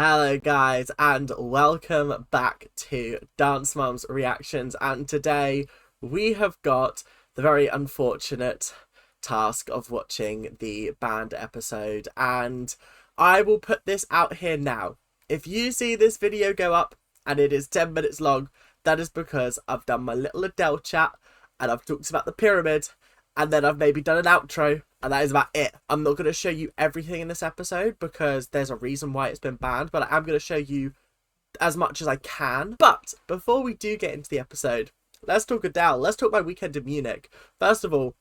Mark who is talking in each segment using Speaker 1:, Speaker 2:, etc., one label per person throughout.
Speaker 1: Hello guys and welcome back to Dance Mum's Reactions, and today we have got the very unfortunate task of watching the band episode, and I will put this out here now. If you see this video go up and it is 10 minutes long, that is because I've done my little Adele chat and I've talked about the pyramid, and then I've maybe done an outro, and that is about it. I'm not going to show you everything in this episode because there's a reason why it's been banned, but I am going to show you as much as I can. But before we do get into the episode, let's talk Adele. Let's talk my weekend in Munich. First of all,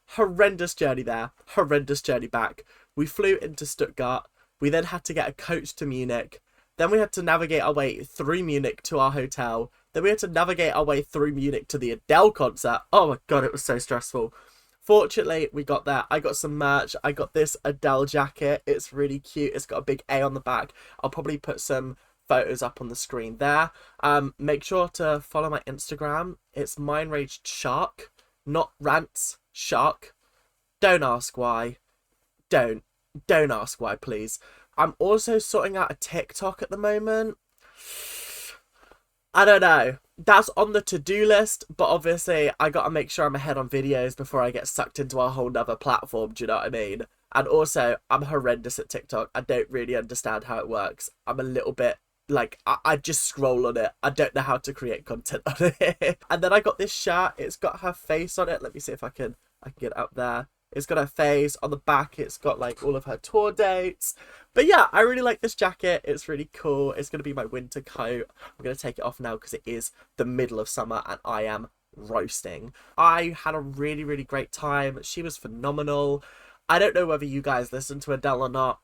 Speaker 1: horrendous journey there, horrendous journey back. We flew into Stuttgart. We then had to get a coach to Munich. Then we had to navigate our way through Munich to our hotel. Then we had to navigate our way through Munich to the Adele concert. Oh my god, it was so stressful. Fortunately, we got there. I got some merch. I got this Adele jacket. It's really cute. It's got a big A on the back. I'll probably put some photos up on the screen there. Make sure to follow my Instagram. It's Mind Raged Shark, not Rants Shark. Don't ask why. Don't ask why, please. I'm also sorting out a TikTok at the moment. I don't know. That's on the to-do list, but obviously I gotta make sure I'm ahead on videos before I get sucked into a whole nother platform, do you know what I mean? And also, I'm horrendous at TikTok. I don't really understand how it works. I'm a little bit, like, I just scroll on it. I don't know how to create content on it. And then I got this shirt. It's got her face on it. Let me see if I can get it up there. It's got her face on the back. It's got like all of her tour dates. But yeah, I really like this jacket. It's really cool. It's going to be my winter coat. I'm going to take it off now because it is the middle of summer and I am roasting. I had a really, really great time. She was phenomenal. I don't know whether you guys listen to Adele or not,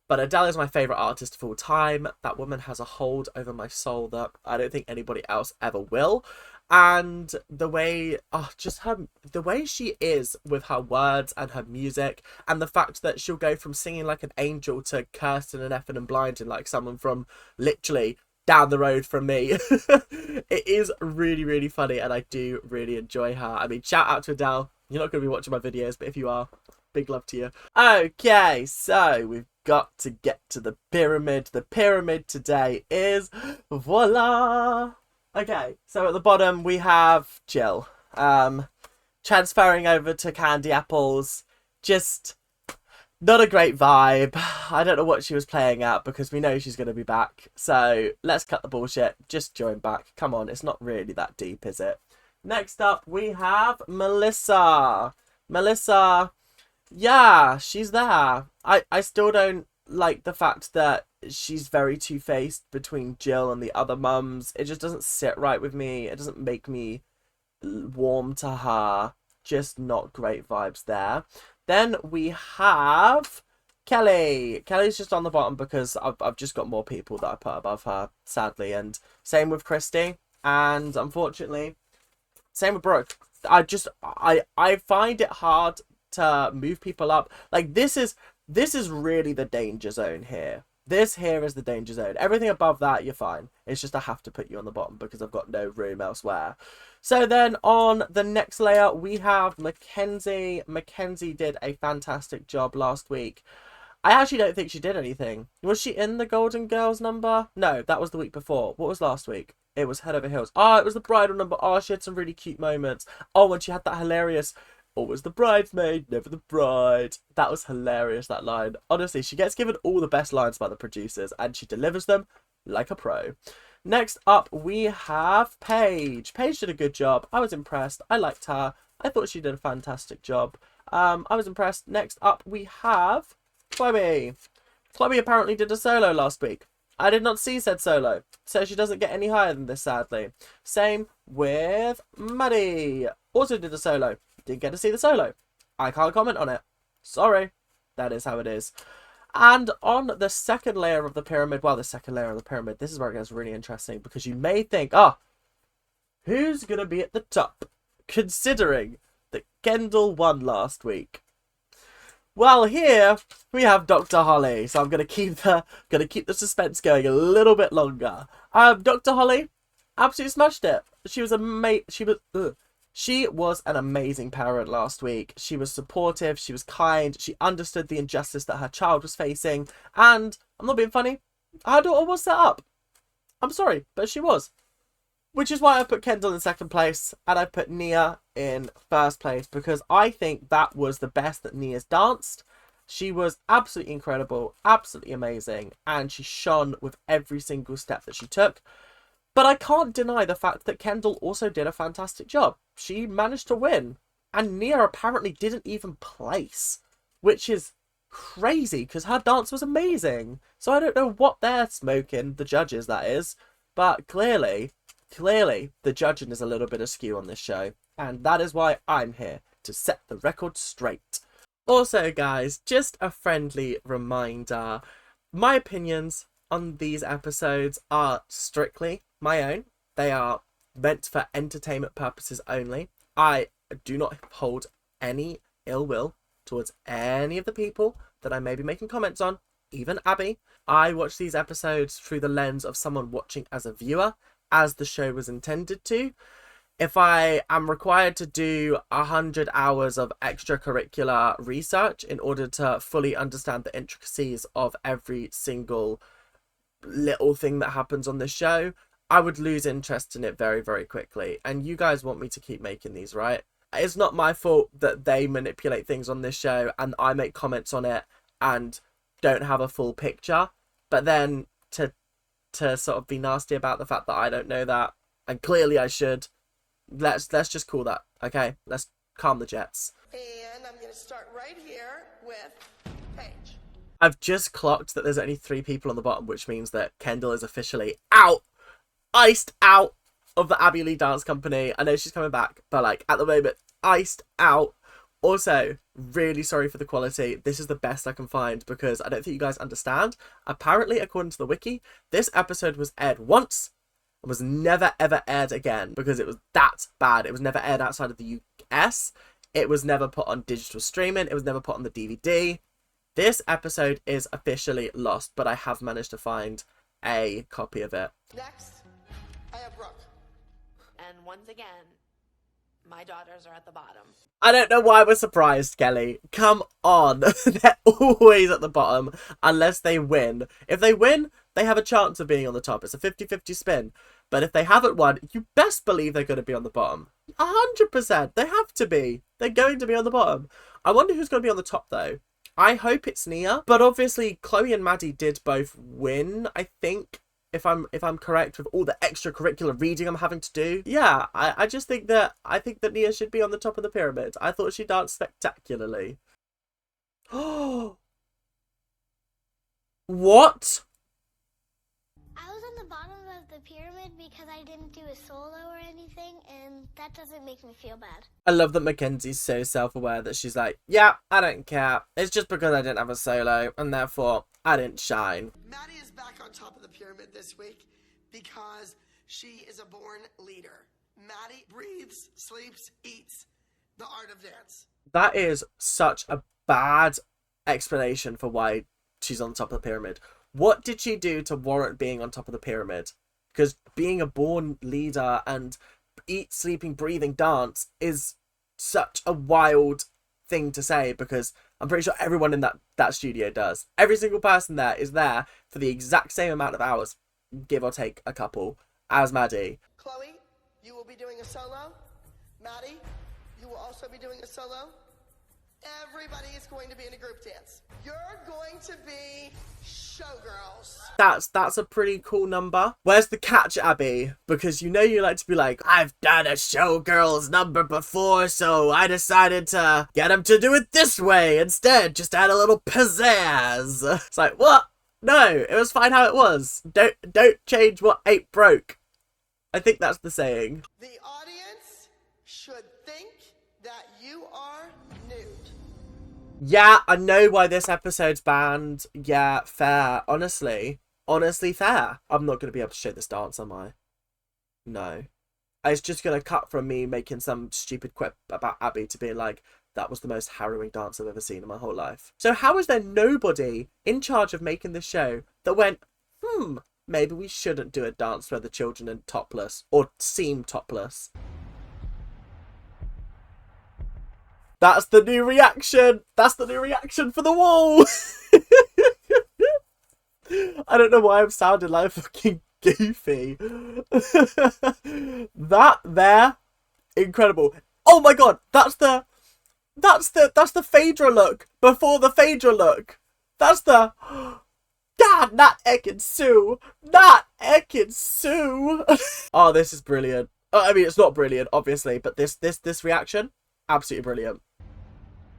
Speaker 1: but Adele is my favourite artist of all time. That woman has a hold over my soul that I don't think anybody else ever will. And the way, the way she is with her words and her music, and the fact that she'll go from singing like an angel to cursing and effing and blinding like someone from literally down the road from me. It is really, really funny, and I do really enjoy her. I mean, shout out to Adele. You're not going to be watching my videos, but if you are, big love to you. Okay, so we've got to get to the pyramid. The pyramid today is, voila! Okay, so at the bottom we have Jill, transferring over to Candy Apples. Just not a great vibe. I don't know what she was playing at because we know she's going to be back. So let's cut the bullshit. Just join back. Come on, it's not really that deep, is it? Next up we have Melissa. Melissa, yeah, she's there. I still don't like the fact that she's very two-faced between Jill and the other mums. It just doesn't sit right with me. It doesn't make me warm to her. Just not great vibes there. Then we have Kelly. Kelly's just on the bottom because I've just got more people that I put above her, sadly. And same with Christy. And unfortunately, same with Brooke. I find it hard to move people up. Like, this is really the danger zone here. This here is the danger zone. Everything above that, you're fine. It's just I have to put you on the bottom because I've got no room elsewhere. So then on the next layer, we have Mackenzie. Mackenzie did a fantastic job last week. I actually don't think she did anything. Was she in the Golden Girls number? No, that was the week before. What was last week? It was Head Over Heels. Oh, it was the bridal number. Oh, she had some really cute moments. Oh, and she had that hilarious, always the bridesmaid, never the bride. That was hilarious, that line. Honestly, she gets given all the best lines by the producers, and she delivers them like a pro. Next up, we have Paige. Paige did a good job. I was impressed. I liked her. I thought she did a fantastic job. I was impressed. Next up, we have Chloe. Chloe apparently did a solo last week. I did not see said solo, so she doesn't get any higher than this, sadly. Same with Maddie. Also did a solo. Didn't get to see the solo. I can't comment on it. Sorry. That is how it is. And on the second layer of the pyramid, well, the second layer of the pyramid, this is where it gets really interesting because you may think, who's going to be at the top? Considering that Kendall won last week. Well, here we have Dr. Holly, so I'm gonna keep the suspense going a little bit longer. Dr. Holly absolutely smashed it. She was She was an amazing parent last week. She was supportive, she was kind, she understood the injustice that her child was facing, and I'm not being funny, Her daughter was set up. I'm sorry, but she was. Which is why I put Kendall in second place and I put Nia in first place, because I think that was the best that Nia's danced. She was absolutely incredible, absolutely amazing, and she shone with every single step that she took. But I can't deny the fact that Kendall also did a fantastic job. She managed to win, and Nia apparently didn't even place, which is crazy because her dance was amazing. So I don't know what they're smoking, the judges that is, but clearly the judging is a little bit askew on this show, and that is why I'm here to set the record straight. Also guys, just a friendly reminder, my opinions on these episodes are strictly my own. They are meant for entertainment purposes only. I do not hold any ill will towards any of the people that I may be making comments on, even Abby. I watch these episodes through the lens of someone watching as a viewer, as the show was intended to. If I am required to do 100 hours of extracurricular research in order to fully understand the intricacies of every single little thing that happens on this show, I would lose interest in it very, very quickly. And you guys want me to keep making these, right? It's not my fault that they manipulate things on this show and I make comments on it and don't have a full picture. But then to sort of be nasty about the fact that I don't know that, and clearly I should, let's just call that, okay? Let's calm the jets.
Speaker 2: And I'm going to start right here with Paige.
Speaker 1: I've just clocked that there's only 3 people on the bottom, which means that Kendall is officially out, iced out of the Abby Lee Dance Company. I know she's coming back, but like at the moment, iced out. Also, really sorry for the quality. This is the best I can find because I don't think you guys understand. Apparently, according to the wiki, this episode was aired once and was never ever aired again because it was that bad. It was never aired outside of the US. It was never put on digital streaming. It was never put on the DVD. This episode is officially lost, but I have managed to find a copy of it.
Speaker 2: Next, I have Brooke.
Speaker 3: And once again, my daughters are at the bottom.
Speaker 1: I don't know why we're surprised, Kelly. Come on. They're always at the bottom unless they win. If they win, they have a chance of being on the top. It's a 50-50 spin. But if they haven't won, you best believe they're going to be on the bottom. 100%. They have to be. They're going to be on the bottom. I wonder who's going to be on the top, though. I hope it's Nia. But obviously, Chloe and Maddie did both win, I think. If I'm correct with all the extracurricular reading I'm having to do. Yeah, I just think that Nia should be on the top of the pyramid. I thought she danced spectacularly. Oh. What?
Speaker 4: I was on the bottom of the pyramid because I didn't do a solo or anything, and that doesn't make me feel bad.
Speaker 1: I love that Mackenzie's so self-aware that she's like, yeah, I don't care. It's just because I didn't have a solo, and therefore I didn't shine.
Speaker 2: Maddie is back on top of the pyramid this week because she is a born leader. Maddie breathes, sleeps, eats the art of dance.
Speaker 1: That is such a bad explanation for why she's on top of the pyramid. What did she do to warrant being on top of the pyramid? Because being a born leader and eat, sleeping, breathing, dance is such a wild thing to say, because I'm pretty sure everyone in that studio does. Every single person there is there for the exact same amount of hours, give or take a couple, as Maddie.
Speaker 2: Chloe, you will be doing a solo. Maddie, you will also be doing a solo. Everybody is going to be in a group dance. You're going to be showgirls.
Speaker 1: That's a pretty cool number. Where's the catch, Abby? Because you know you like to be like, I've done a showgirls number before, so I decided to get them to do it this way instead. Just add a little pizzazz. It's like, what? No, it was fine how it was. Don't change what ain't broke. I think that's the saying.
Speaker 2: The audience should think that you are nude.
Speaker 1: Yeah, I know why this episode's banned. Yeah, fair. Honestly fair. I'm not going to be able to show this dance, am I? No. It's just going to cut from me making some stupid quip about Abby to being like, that was the most harrowing dance I've ever seen in my whole life. So how is there nobody in charge of making this show that went, maybe we shouldn't do a dance where the children are topless or seem topless? That's the new reaction. That's the new reaction for the wall. I don't know why I'm sounding like fucking goofy. That there, incredible. Oh my god, that's the Phaedra look before the Phaedra look. That's the God, not Ekin Sue. Not Ekin Sue. Oh, this is brilliant. I mean, it's not brilliant, obviously, but this reaction, absolutely brilliant.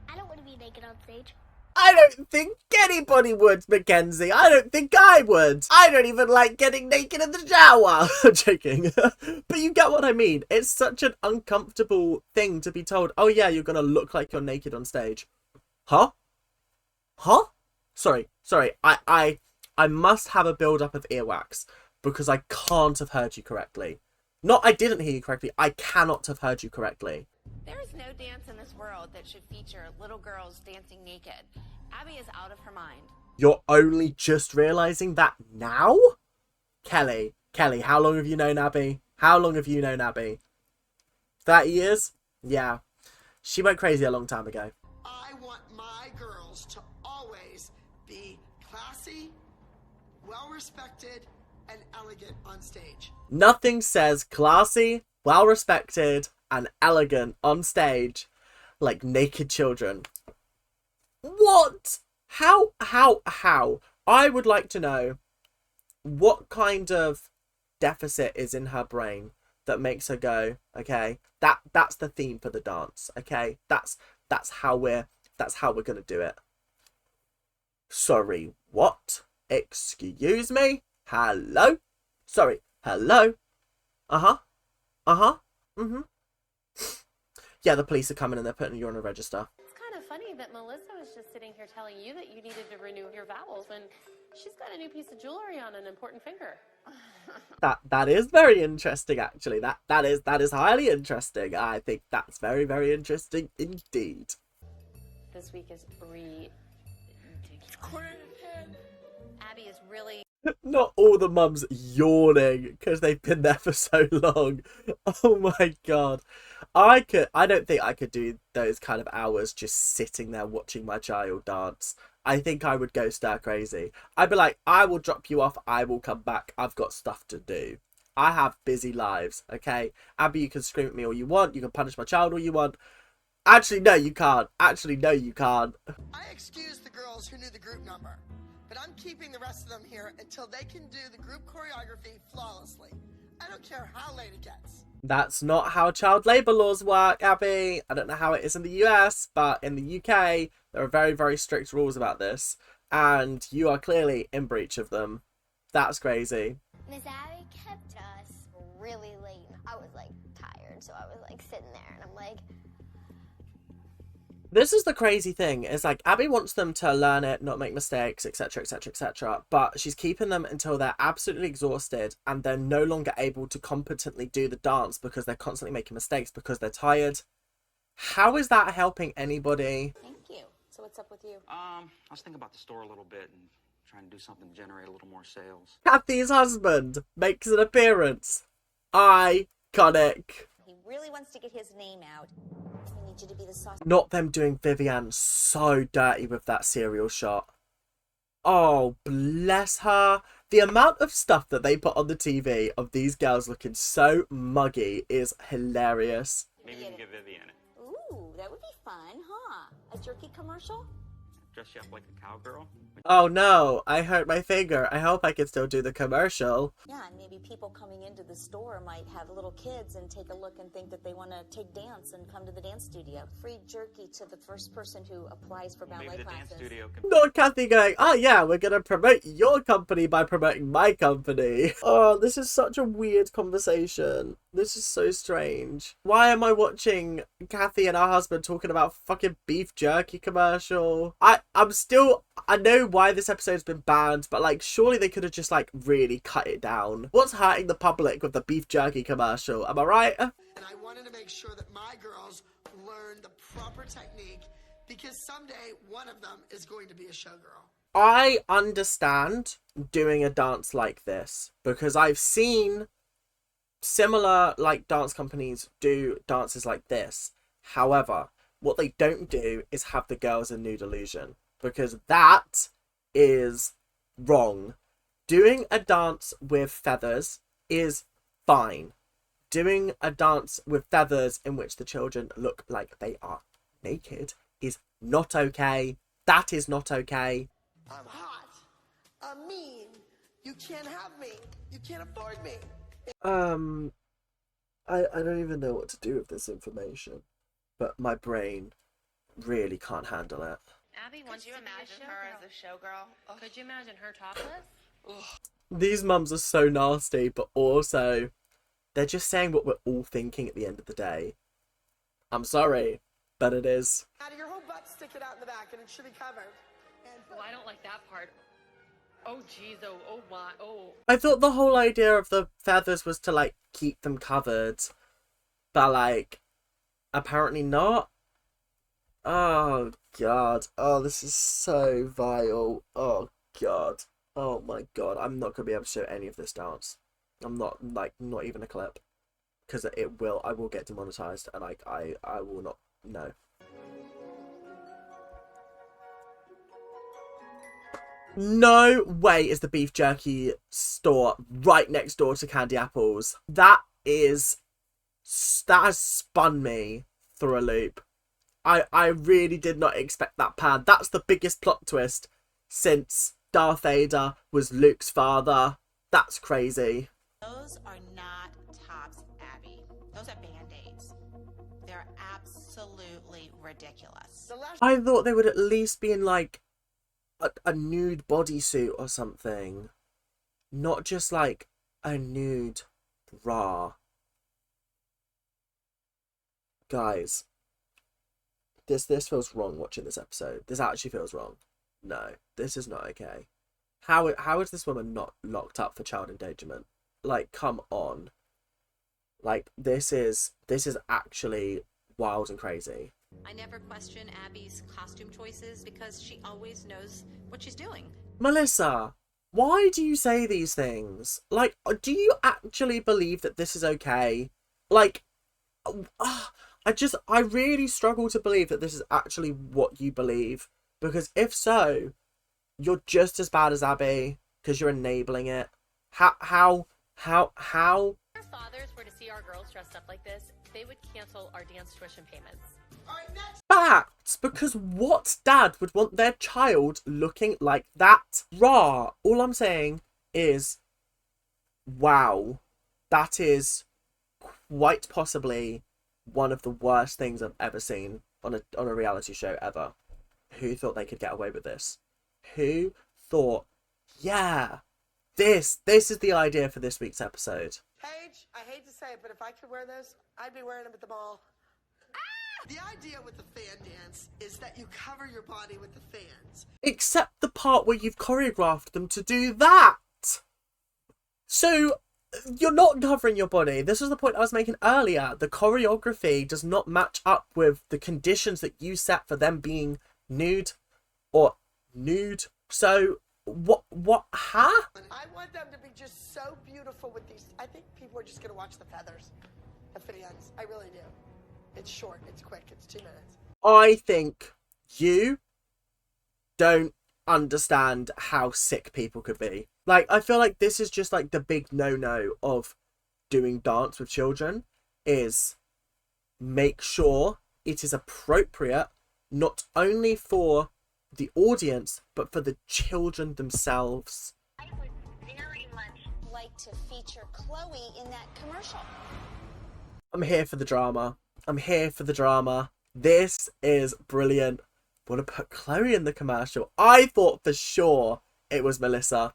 Speaker 4: I don't want to be naked on stage.
Speaker 1: I don't think anybody would, Mackenzie. I don't think I would. I don't even like getting naked in the shower. I'm joking. But you get what I mean. It's such an uncomfortable thing to be told, oh yeah, you're going to look like you're naked on stage. Huh? Huh? Sorry. I must have a build-up of earwax because I can't have heard you correctly. Not I didn't hear you correctly. I cannot have heard you correctly.
Speaker 3: There is no dance in this world that should feature little girls dancing naked. Abby is out of her mind.
Speaker 1: You're only just realising that now? Kelly, how long have you known Abby? How long have you known Abby? 30 years? Yeah. She went crazy a long time ago.
Speaker 2: I want my girls to always be classy, well-respected, and elegant on stage.
Speaker 1: Nothing says classy, well-respected, and elegant on stage like naked children. What? How? I would like to know what kind of deficit is in her brain that makes her go, okay, that's the theme for the dance, okay? That's how we're gonna do it. Sorry, what? Excuse me? Hello? Sorry, hello? Mm-hmm. Yeah, the police are coming and they're putting you on a register.
Speaker 5: It's kind of funny that Melissa was just sitting here telling you that you needed to renew your vows when she's got a new piece of jewelry on an important finger.
Speaker 1: That is very interesting, actually. That is highly interesting. I think that's very, very interesting indeed.
Speaker 5: This week is ridiculous. Abby is really...
Speaker 1: Not all the mums yawning because they've been there for so long. Oh my god. I don't think I could do those kind of hours just sitting there watching my child dance. I think I would go stir crazy. I'd be like, I will drop you off, I will come back, I've got stuff to do. I have busy lives, okay? Abby, you can scream at me all you want, you can punish my child all you want. Actually, no, you can't. Actually, no, you can't.
Speaker 2: I excused the girls who knew the group number, but I'm keeping the rest of them here until they can do the group choreography flawlessly. I don't care how late it gets.
Speaker 1: That's not how child labour laws work, Abby. I don't know how it is in the US, but in the UK, there are very, very strict rules about this. And you are clearly in breach of them. That's crazy.
Speaker 4: Miss Abby kept us really late. I was like tired, so I was like sitting there and I'm like,
Speaker 1: This is the crazy thing. It's like Abby wants them to learn it, not make mistakes, etc, etc, etc. But she's keeping them until they're absolutely exhausted and they're no longer able to competently do the dance because they're constantly making mistakes because they're tired. How is that helping anybody?
Speaker 5: Thank you. So what's up with you?
Speaker 6: I was thinking about the store a little bit and trying to do something to generate a little more sales.
Speaker 1: Kathy's husband makes an appearance. Iconic.
Speaker 7: He really wants to get his name out. We need you to be the sauce.
Speaker 1: Not them doing Vivian so dirty with that cereal shot. Oh, bless her. The amount of stuff that they put on the TV of these girls looking so muggy is hilarious.
Speaker 6: Maybe we can get Vivian it.
Speaker 7: Ooh, that would be fun, huh? A jerky commercial?
Speaker 6: Dress you up like a cowgirl.
Speaker 1: Oh no, I hurt my finger. I hope I can still do the commercial.
Speaker 7: Yeah, and maybe people coming into the store might have little kids and take a look and think that they want to take dance and come to the dance studio. Free jerky to the first person who applies for ballet
Speaker 6: Maybe the
Speaker 7: classes.
Speaker 6: dance studio can...
Speaker 1: Not Kathy going, oh yeah, we're gonna promote your company by promoting my company. Oh, this is such a weird conversation. This is so strange. Why am I watching Kathy and her husband talking about fucking beef jerky commercial? I know why this episode's been banned, but like surely they could have just like really cut it down. What's hurting the public with the beef jerky commercial? Am I right?
Speaker 2: And I wanted to make sure that my girls learn the proper technique because someday one of them is going to be a showgirl.
Speaker 1: I understand doing a dance like this because I've seen similar like dance companies do dances like this. However, what they don't do is have the girls in nude illusion because that is wrong. Doing a dance with feathers is fine. Doing a dance with feathers in which the children look like they are naked is not okay. That is not okay.
Speaker 2: I'm hot. I'm mean. You can't have me. You can't afford me.
Speaker 1: I don't even know what to do with this information, but my brain really can't handle it.
Speaker 5: Abby wants
Speaker 3: Could you
Speaker 5: to be a
Speaker 3: imagine her as a showgirl? Ugh.
Speaker 5: Could you imagine her topless?
Speaker 3: Ugh.
Speaker 1: These mums are so nasty, but also they're just saying what we're all thinking at the end of the day. I'm sorry, but it is.
Speaker 2: Out of your whole butt sticking out in the back, and it should be covered. And
Speaker 5: Oh, I don't like that part. Oh, jeez. Oh, my. Oh.
Speaker 1: I thought the whole idea of the feathers was to, like, keep them covered. But, like, apparently not. Oh, God. Oh, this is so vile. Oh, God. Oh, my God. I'm not going to be able to show any of this dance. I'm not, like, not even a clip. Because I will get demonetized. And, like, I will not, no. No way is the beef jerky store right next door to Candy Apples. That has spun me through a loop. I really did not expect that pan. That's the biggest plot twist since Darth Vader was Luke's father. That's crazy.
Speaker 8: Those are not tops, Abby. Those are Band-Aids. They're absolutely ridiculous.
Speaker 2: the last
Speaker 1: I thought they would at least be in, like, a nude bodysuit or something. Not just, like, a nude bra. Guys, this feels wrong watching this episode. This actually feels wrong. No, this is not okay. How is this woman not locked up for child endangerment? Like, come on. Like, this is actually wild and crazy.
Speaker 9: I never question Abby's costume choices because she always knows what she's doing.
Speaker 1: Melissa, why do you say these things? Like, do you actually believe that this is okay? Like, I really struggle to believe that this is actually what you believe. Because if so, you're just as bad as Abby because you're enabling it. How?
Speaker 5: If our fathers were to see our girls dressed up like this, they would cancel our dance tuition payments.
Speaker 2: all right, next.
Speaker 1: Facts, because what dad would want their child looking like that? Rah. All I'm saying is, wow, that is quite possibly one of the worst things I've ever seen on a reality show ever. Who thought they could get away with this? Who thought, yeah, this is the idea for this week's episode?
Speaker 2: Paige, I hate to say it, but if I could wear those, I'd be wearing them at the mall. The idea with the fan dance is that you cover your body with the fans.
Speaker 1: Except the part where you've choreographed them to do that. So, you're not covering your body. This was the point I was making earlier. The choreography does not match up with the conditions that you set for them being nude or nude. So, what, huh?
Speaker 2: I want them to be just so beautiful with these. I think people are just going to watch the feathers, the fans. I really do. It's short, it's quick, it's 2 minutes.
Speaker 1: I think you don't understand how sick people could be. Like, I feel like this is just like the big no-no of doing dance with children is make sure it is appropriate not only for the audience but for the children themselves.
Speaker 7: I would very much like to feature Chloe in that commercial.
Speaker 1: I'm here for the drama. I'm here for the drama. This is brilliant. Want to put Chloe in the commercial? I thought for sure it was Melissa.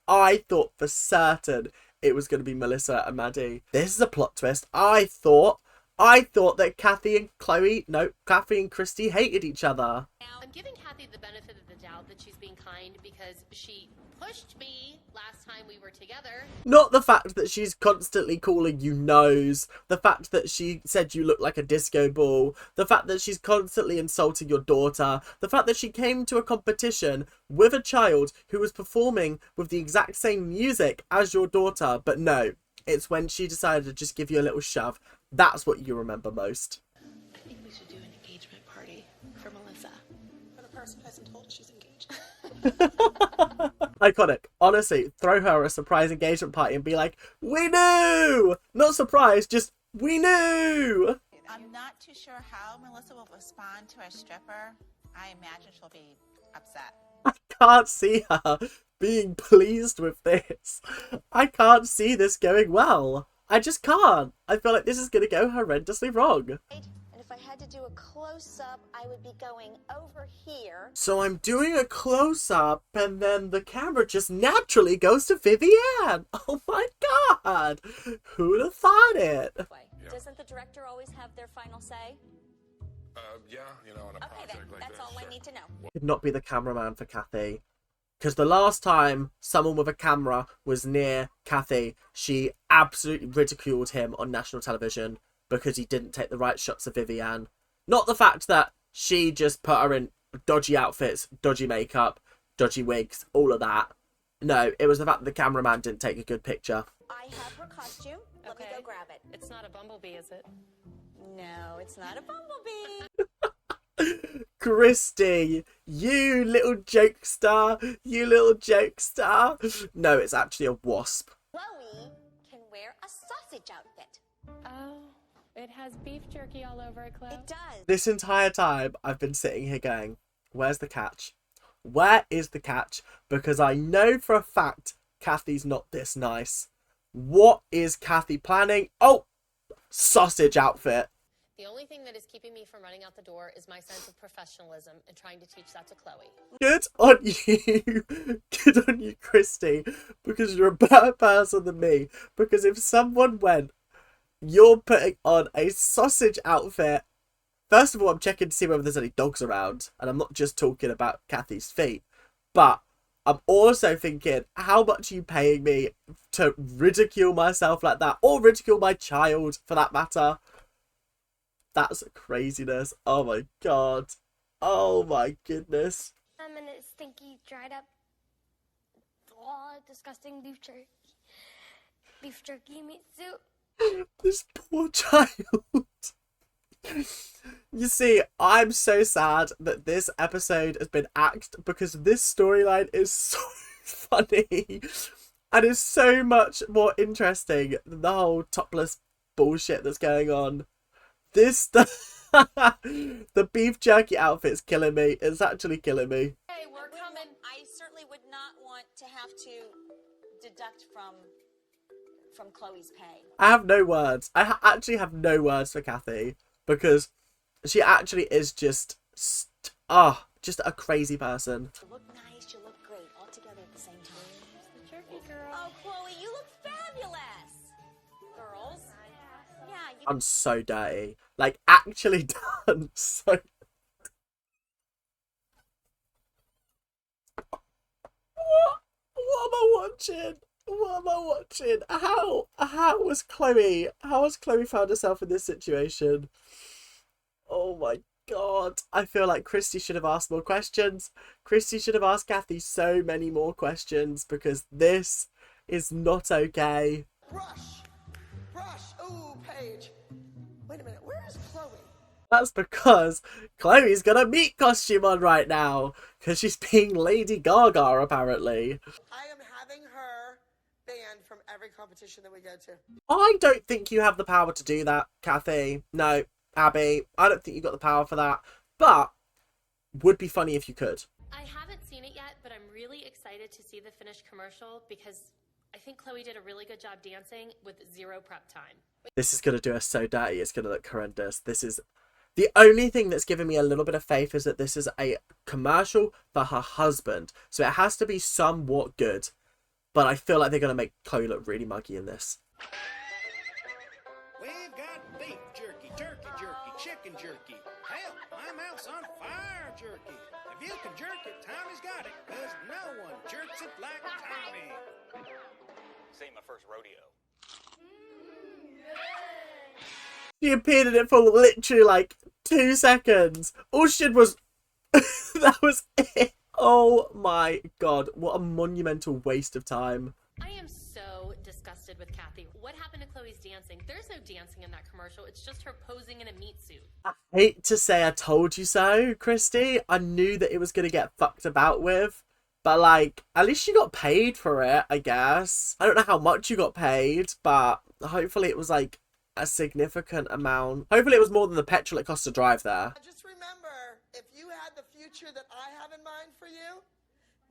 Speaker 1: I thought for certain it was going to be Melissa and Maddie. This is a plot twist. I thought that Kathy and Christy hated each other.
Speaker 5: Now, I'm giving Kathy the benefit of the doubt that she's being kind because she pushed me last time we were together.
Speaker 1: Not the fact that she's constantly calling you nose, the fact that she said you look like a disco ball, the fact that she's constantly insulting your daughter, the fact that she came to a competition with a child who was performing with the exact same music as your daughter, but no, it's when she decided to just give you a little shove. That's what you remember most.
Speaker 10: I think we should do an engagement party for Melissa.
Speaker 2: But a person hasn't told she's engaged.
Speaker 1: Iconic. Honestly, throw her a surprise engagement party and be like, we knew! Not surprised, just, we knew!
Speaker 8: I'm not too sure how Melissa will respond to a stripper. I imagine she'll be upset.
Speaker 1: I can't see her being pleased with this. I can't see this going well. I just can't. I feel like this is going to go horrendously wrong.
Speaker 7: And if I had to do a close-up, I would be going over here.
Speaker 1: So I'm doing a close-up and then the camera just naturally goes to Vivienne. Oh my god. Who'd have thought it?
Speaker 7: Yeah. Doesn't the director always have their final say?
Speaker 10: Yeah, you know, on a project
Speaker 7: then,
Speaker 10: like
Speaker 7: that's
Speaker 10: this,
Speaker 7: all
Speaker 10: sure.
Speaker 7: I need to know.
Speaker 1: Could not be the cameraman for Kathy. Because the last time someone with a camera was near Kathy, she absolutely ridiculed him on national television because he didn't take the right shots of Vivienne. Not the fact that she just put her in dodgy outfits, dodgy makeup, dodgy wigs, all of that. No, it was the fact that the cameraman didn't take a good picture.
Speaker 7: I have her costume. Let me go grab it.
Speaker 5: It's not a bumblebee, is it?
Speaker 7: No, it's not a bumblebee.
Speaker 1: Christy, you little jokester, you little jokester. No, it's actually a wasp.
Speaker 7: Chloe can wear a sausage outfit.
Speaker 5: Oh, it has beef jerky all over it, Chloe.
Speaker 7: It does.
Speaker 1: This entire time, I've been sitting here going, where's the catch? Where is the catch? Because I know for a fact Kathy's not this nice. What is Kathy planning? Oh, sausage outfit.
Speaker 5: The only thing that is keeping me from running out the door is my sense of professionalism and trying to teach that to Chloe.
Speaker 1: Good on you. Good on you, Christy. Because you're a better person than me. Because if someone went, you're putting on a sausage outfit. First of all, I'm checking to see whether there's any dogs around. And I'm not just talking about Kathy's feet. But I'm also thinking, how much are you paying me to ridicule myself like that? Or ridicule my child, for that matter? That's craziness. Oh my god. Oh my goodness.
Speaker 4: And it's stinky, dried up, disgusting beef jerky meat soup.
Speaker 1: This poor child. You see, I'm so sad that this episode has been axed because this storyline is so funny and is so much more interesting than the whole topless bullshit that's going on. This the beef jerky outfit's killing me. It's actually killing me.
Speaker 7: Hey, we're coming. I certainly would not want to have to deduct from Chloe's pay.
Speaker 1: I have no words. I actually have no words for Kathy because she actually is just a crazy person.
Speaker 7: You look nice. You look great. All together at the same time.
Speaker 5: The jerky girl.
Speaker 7: Oh, Chloe, you look fabulous. Girls. Yeah.
Speaker 1: I'm so dirty. Like, actually done so. What am I watching? What am I watching? How has Chloe found herself in this situation? Oh my god. I feel like Christy should have asked more questions. Christy should have asked Kathy so many more questions because this is not okay.
Speaker 2: Brush. Ooh, Paige. Wait a minute. Where is Chloe?
Speaker 1: That's because Chloe's got a meat costume on right now because she's being Lady Gaga apparently.
Speaker 2: I am having her banned from every competition that we go to.
Speaker 1: I don't think you have the power to do that, Kathy. No, Abby, I don't think you got the power for that. But would be funny if you could.
Speaker 5: I haven't seen it yet, but I'm really excited to see the finished commercial because I think Chloe did a really good job dancing with zero prep time.
Speaker 1: This is going to do us so dirty. It's going to look horrendous. This is the only thing that's given me a little bit of faith is that this is a commercial for her husband. So it has to be somewhat good. But I feel like they're going to make Chloe look really muggy in this.
Speaker 11: We've got beef jerky, turkey jerky, chicken jerky. Hell, my mouth's on fire jerky. If you can jerk it, Tommy's got it, because no one jerks it like Tommy.
Speaker 6: This ain't my first rodeo.
Speaker 1: She appeared in it for literally like 2 seconds. All she did was... that was it. Oh my god. What a monumental waste of time.
Speaker 5: I am so disgusted with Kathy. What happened to Chloe's dancing? There's no dancing in that commercial. It's just her posing in a meat suit.
Speaker 1: I hate to say I told you so, Christy. I knew that it was going to get fucked about with. But, like, at least you got paid for it, I guess. I don't know how much you got paid, but hopefully it was, like, a significant amount. Hopefully it was more than the petrol it cost to drive there.
Speaker 2: Just remember, if you had the future that I have in mind for you,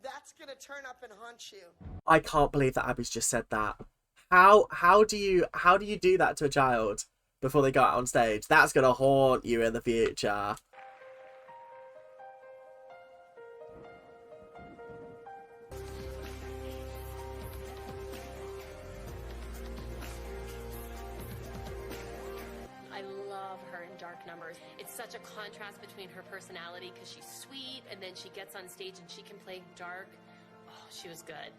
Speaker 2: that's gonna turn up and haunt you.
Speaker 1: I can't believe that Abby's just said that. How do you do that to a child before they go out on stage? That's gonna haunt you in the future.
Speaker 5: I love her in Dark Numbers. It's such a contrast between her personality because she's sweet and then she gets on stage and she can play dark. Oh, she was good.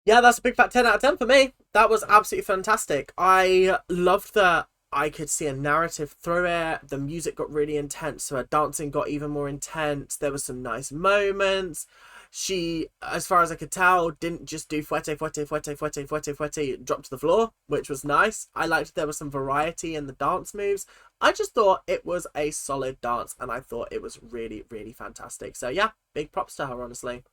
Speaker 1: Yeah, that's a big fat 10 out of 10 for me. That was absolutely fantastic. I loved that I could see a narrative through it. The music got really intense, so her dancing got even more intense. There were some nice moments. She, as far as I could tell, didn't just do fouette, fouette, fouette, fouette, fouette, fouette, drop to the floor, which was nice. I liked there was some variety in the dance moves. I just thought it was a solid dance, and I thought it was really, really fantastic. So yeah, big props to her, honestly.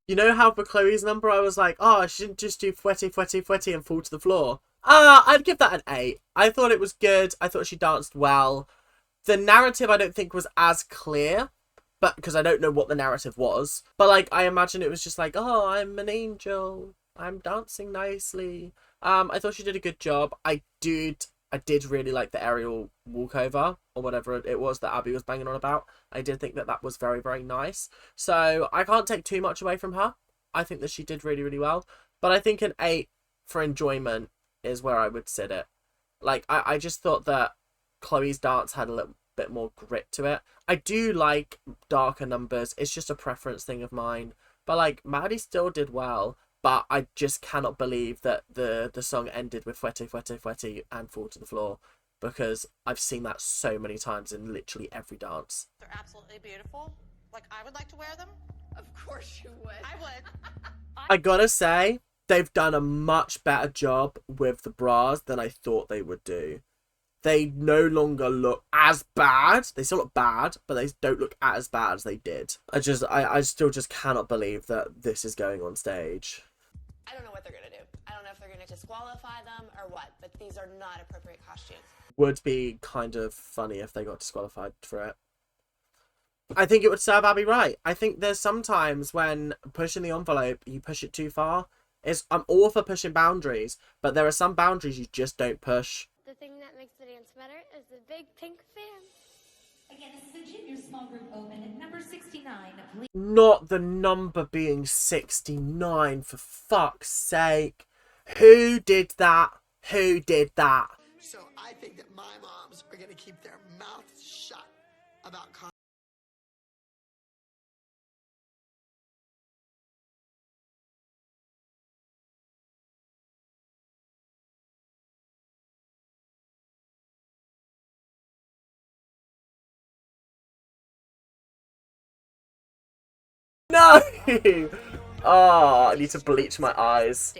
Speaker 1: You know how for Chloe's number I was like, oh, she didn't just do fouette, fouette, fouette and fall to the floor. I'd give that an 8. I thought it was good. I thought she danced well. The narrative I don't think was as clear, but because I don't know what the narrative was. But like, I imagine it was just like, oh, I'm an angel. I'm dancing nicely. I thought she did a good job. I did really like the aerial walkover or whatever it was that Abby was banging on about. I did think that that was very, very nice. So I can't take too much away from her. I think that she did really, really well. But I think an 8 for enjoyment is where I would sit it. Like, I just thought that Chloe's dance had a little bit more grit to it. I do like darker numbers. It's just a preference thing of mine. But, like, Maddie still did well. But I just cannot believe that the song ended with fouette, fouette, fouette and fall to the floor. Because I've seen that so many times in literally every dance.
Speaker 8: They're absolutely beautiful. Like, I would like to wear them.
Speaker 3: Of course you would.
Speaker 8: I would.
Speaker 1: I gotta say, they've done a much better job with the bras than I thought they would do. They no longer look as bad. They still look bad, but they don't look as bad as they did. I still just cannot believe that this is going on stage.
Speaker 3: I don't know what they're going to do. I don't know if they're going to disqualify them or what, but these are not appropriate costumes.
Speaker 1: Would be kind of funny if they got disqualified for it. I think it would serve Abby right. I think there's sometimes when pushing the envelope, you push it too far. I'm all for pushing boundaries, but there are some boundaries you just don't push.
Speaker 4: The thing that makes the dance better is the big pink fan.
Speaker 12: Again, this is a junior small group open at number 69. Please.
Speaker 1: Not the number being 69, for fuck's sake. Who did that? Who did that?
Speaker 2: So I think that my moms are going to keep their mouths shut about
Speaker 1: No! Oh, I need to bleach my eyes.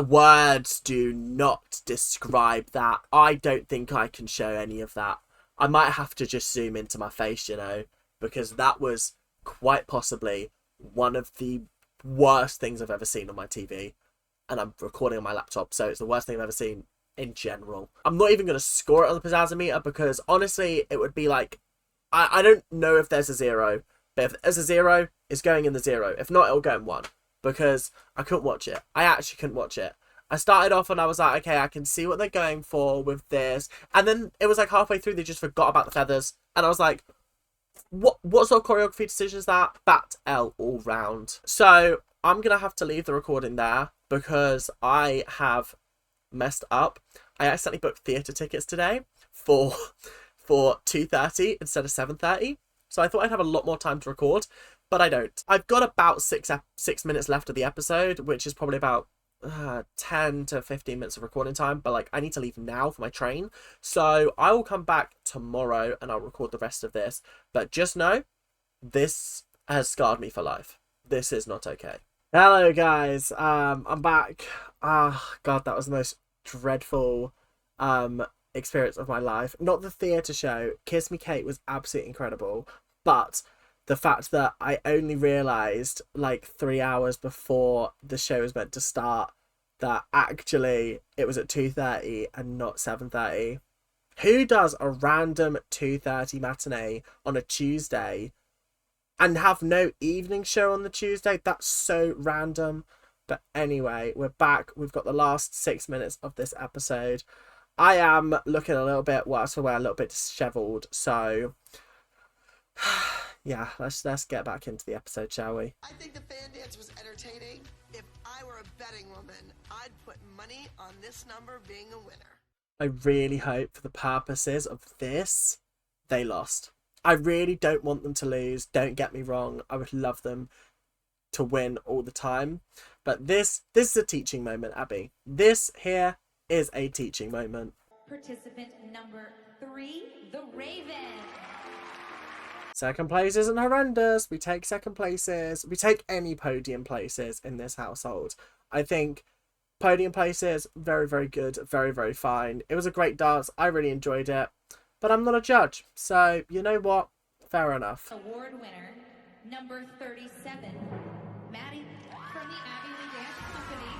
Speaker 1: Words do not describe that. I don't think I can show any of that. I might have to just zoom into my face, you know, because that was quite possibly one of the worst things I've ever seen on my TV. And I'm recording on my laptop, so it's the worst thing I've ever seen in general. I'm not even going to score it on the Pizazzometer because, honestly, it would be like... I don't know if there's a 0, but if there's a 0, it's going in the 0. If not, it'll go in 1. Because I couldn't watch it. I actually couldn't watch it. I started off and I was like, okay, I can see what they're going for with this. And then it was like halfway through, they just forgot about the feathers. And I was like, what sort of choreography decision is that? Bat L all round. So I'm going to have to leave the recording there because I have messed up. I accidentally booked theatre tickets today for 2:30 instead of 7:30. So I thought I'd have a lot more time to record, but I don't. I've got about 6 minutes left of the episode, which is probably about 10 to 15 minutes of recording time, but like I need to leave now for my train. So I will come back tomorrow and I'll record the rest of this. But just know, this has scarred me for life. This is not okay. Hello guys, I'm back. God, that was the most dreadful experience of my life. Not the theatre show. Kiss Me Kate was absolutely incredible, but the fact that I only realised like 3 hours before the show was meant to start that actually it was at 2:30 and not 7:30. Who does a random 2:30 matinee on a Tuesday and have no evening show on the Tuesday? That's so random. But anyway, we're back. We've got the last 6 minutes of this episode. I am looking a little bit worse for wear, a little bit dishevelled, so yeah, let's get back into the episode, shall we?
Speaker 2: I think the fan dance was entertaining. If I were a betting woman, I'd put money on this number being a winner.
Speaker 1: I really hope for the purposes of this, they lost. I really don't want them to lose. Don't get me wrong. I would love them to win all the time. But this is a teaching moment, Abby. This here is a teaching moment.
Speaker 12: Participant number 3, the Raven.
Speaker 1: Second place isn't horrendous. We take second places. We take any podium places in this household. I think podium places, very, very good. Very, very fine. It was a great dance. I really enjoyed it. But I'm not a judge. So, you know what? Fair enough.
Speaker 12: Award winner, number 37, Maddie from the Abby Lee Dance Company.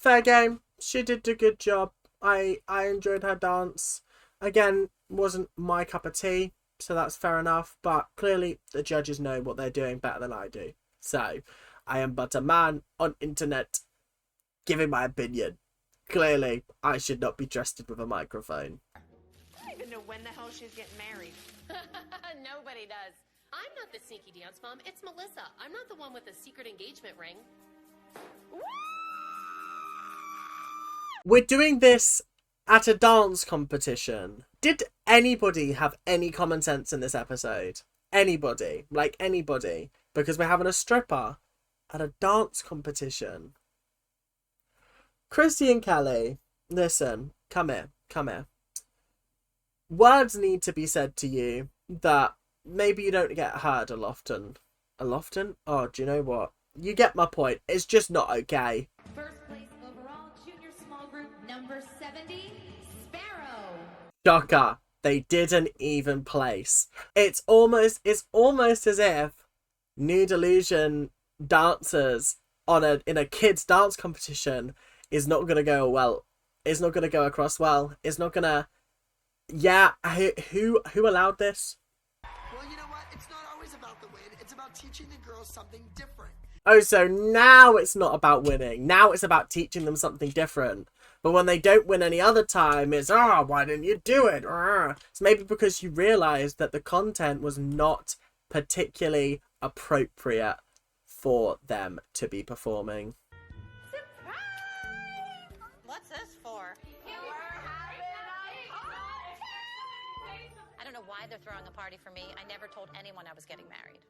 Speaker 1: Fair game. She did a good job. I enjoyed her dance. Again, wasn't my cup of tea. So that's fair enough, but clearly the judges know what they're doing better than I do. So, I am but a man on internet giving my opinion. Clearly, I should not be trusted with a microphone.
Speaker 3: I don't even know when the hell she's getting married.
Speaker 5: Nobody does. I'm not the sneaky dance mom. It's Melissa. I'm not the one with the secret engagement ring.
Speaker 1: We're doing this at a dance competition. Did anybody have any common sense in this episode? Anybody? Like anybody? Because we're having a stripper at a dance competition. Christy and Kelly, listen, come here. Words need to be said to you that maybe you don't get heard a often. Oh, do you know what? You get my point. It's just not okay.
Speaker 12: First place overall, junior small group number 70, Sparrow.
Speaker 1: Shocker. They didn't even place. It's almost as if Nude Illusion dancers in a kids dance competition is not gonna go well. It's not gonna go across well. It's not gonna. Yeah, who allowed this?
Speaker 2: Well, you know what? It's not always about the win. It's about teaching the girls something different.
Speaker 1: Oh, so now it's not about winning. Now it's about teaching them something different. But when they don't win any other time, it's, oh, why didn't you do it? It's maybe because you realised that the content was not particularly appropriate for them to be performing.
Speaker 7: What's this for? I don't know why they're throwing a party for me. I never told anyone I was getting married.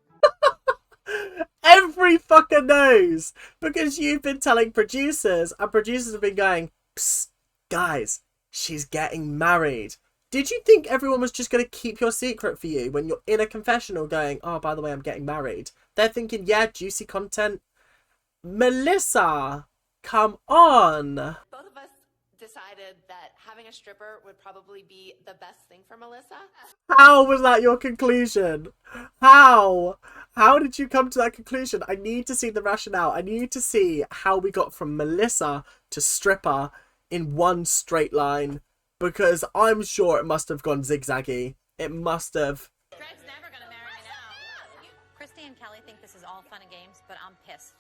Speaker 1: Every fucker knows, because you've been telling producers, and producers have been going, psst, guys, she's getting married. Did you think everyone was just going to keep your secret for you when you're in a confessional going, oh, by the way, I'm getting married? They're thinking, yeah, juicy content. Melissa, come on.
Speaker 3: Both of us decided that having a stripper would probably be the best thing for Melissa.
Speaker 1: How was that your conclusion? How did you come to that conclusion? I need to see the rationale. I need to see how we got from Melissa to stripper in one straight line, because I'm sure it must have gone zigzaggy. It must have.
Speaker 7: Greg's never gonna marry me now. Christy and Kelly think this is all fun and games, but I'm pissed.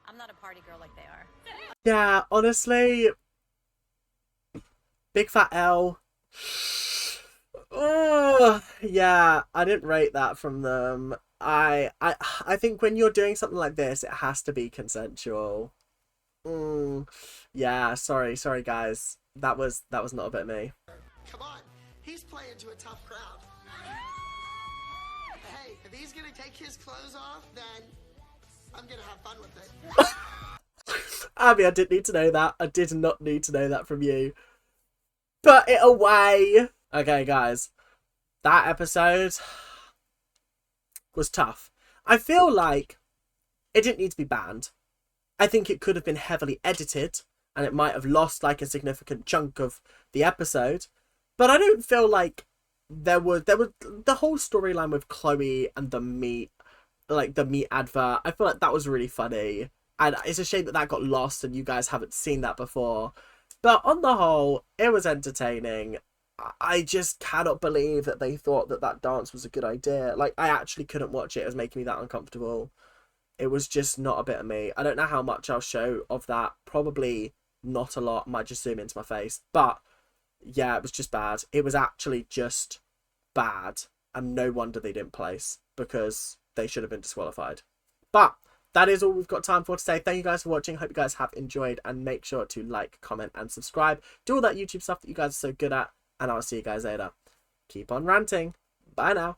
Speaker 7: I'm not a party girl like they are.
Speaker 1: Yeah, honestly, big fat L. Oh, yeah, I didn't rate that from them. I think when you're doing something like this, it has to be consensual. Yeah, sorry guys. That was not a bit me.
Speaker 2: Come on, he's playing to a tough crowd. Hey, if he's gonna take his clothes off, then I'm gonna have fun with it.
Speaker 1: Abby, I didn't need to know that. I did not need to know that from you. Put it away. Okay, guys. That episode was tough. I feel like it didn't need to be banned. I think it could have been heavily edited and it might have lost like a significant chunk of the episode. But I don't feel like there was the whole storyline with Chloe and the meat advert. I feel like that was really funny. And it's a shame that got lost and you guys haven't seen that before. But on the whole, it was entertaining. I just cannot believe that they thought that dance was a good idea. Like, I actually couldn't watch it. It was making me that uncomfortable. It was just not a bit of me. I don't know how much I'll show of that. Probably not a lot. Might just zoom into my face. But, yeah, it was just bad. It was actually just bad. And no wonder they didn't place. Because they should have been disqualified. But that is all we've got time for today. Thank you guys for watching. Hope you guys have enjoyed. And make sure to like, comment, and subscribe. Do all that YouTube stuff that you guys are so good at. And I'll see you guys later. Keep on ranting. Bye now.